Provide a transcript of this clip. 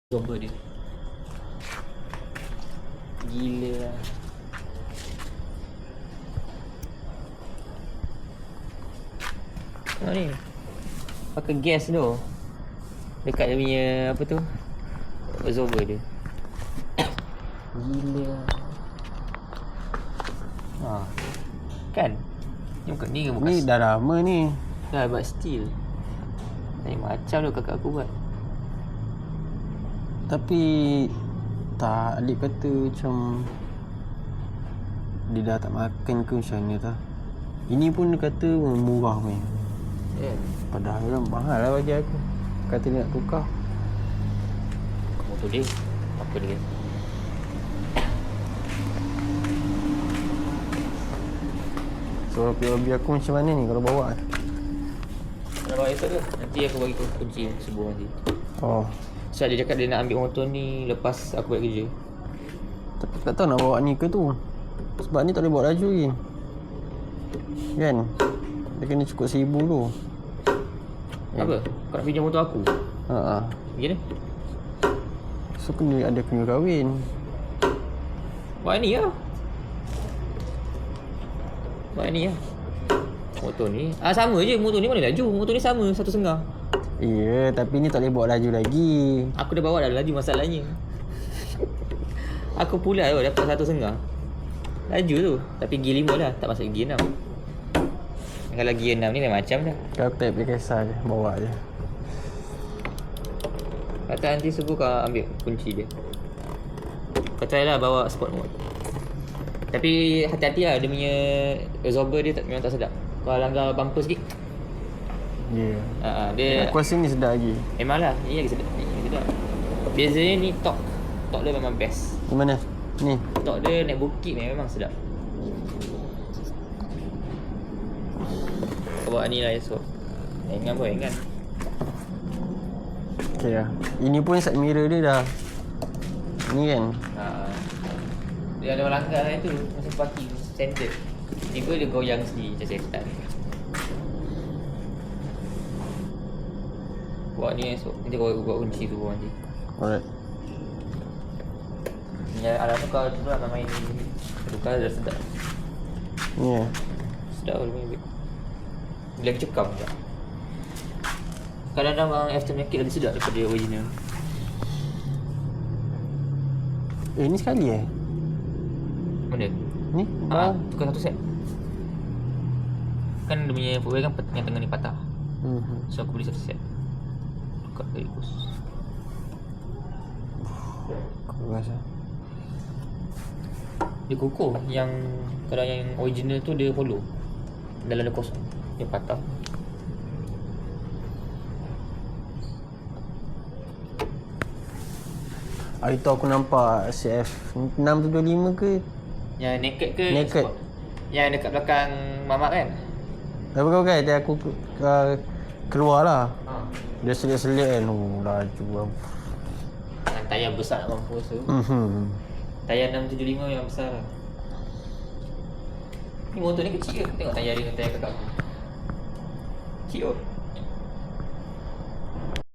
Coba dia. Gila lah. Tengok ni. Pakai gas tu. Dekat dia punya apa tu? Absorber dia. Gila. Ha. Kan? Ni bukan ni bukan. Ni dah lama ni. Dah but still. Ni macam tu kakak aku buat. Tapi tak, adik kata macam dia dah tak makan ke macam ni tau. Ini pun dia kata murah main. Ya. Padahal mahal lah bagi aku. Kata dia nak tukar. Motor dia. Apa dia? So POB aku macam mana ni kalau bawa? Nak bawa esok ke? Nanti aku bagi kunci sebuah nanti. Oh. Sebab dia cakap dia nak ambil motor ni lepas aku balik kerja. Tapi tak tahu nak bawa ni ke tu. Sebab ni tak boleh bawa laju lagi. Kan? Dia kena cukup 1,000 tu. Apa? Kau nak pinjam motor aku? Haa. Gini? So kena kahwin. Bawa ni lah. Bawa ni lah. Motor ni sama je. Motor ni mana laju? Motor ni sama 1.5. Ya, tapi ni tak boleh bawa laju lagi. Aku dah bawa dah laju masalahnya. Aku pula tu dapat 1.5. Laju tu. Tapi gear 5 lah. Tak masuk gear 6. Kalau gear 6 ni lain macam dah. Kalau aku tak boleh kisah je. Bawa je. Kata nanti subuh kau ambil kunci dia. Kau try lah bawa sport mode. Tapi hati-hati lah. Dia punya absorber dia memang tak sedap. Kau langgar bumper sikit. Ya. Dia Aku rasa ni sedap lagi. memang lah. Ni lagi sedap. Ni lagi sedap. Bezanya ni tok. Tok dia memang best. Di mana? Ni. Tok dia naik bukit ni memang sedap. Kau bawa ni lah esok. Ingat pun ingat. Okay lah. Ini pun side mirror dia dah. Ni kan. Dia ada orang langgar lah tu. Masa parking standard. Tiba dia goyang sendiri macam setan. Bawa ni esok. Nanti kau bawa kunci tu nanti. Alright. Ya, alam tu kau tu lah main ni. Tukar dah sedap. Ni eh. Sedap boleh main. Dia lagi cekam juga. Kadang-kadang orang aftermarket lagi sedap daripada original. Ni sekali eh? Mana? Ni? Tukar satu set. Kan dia punya footwear kan yang tengah ni patah. So aku beli satu set. Tukar dari khusus. Aku rasa Dia kukuh. Yang kalau yang original tu dia hollow. Dalam dia kosong. Dia patah. Hari tu aku nampak CF 675 ke? Yang naked ke? Naked. Sport? Yang dekat belakang mamak kan? Tapi kau kan aku keluar lah. Dia selit-selit kan. Laju lah. Dengan tayar besar nak mampus tu. Tayar 675 yang besar lah. Ni motor ni kecil ke? Tengok tayar dia dengan tayar kakak aku. Kecil kot.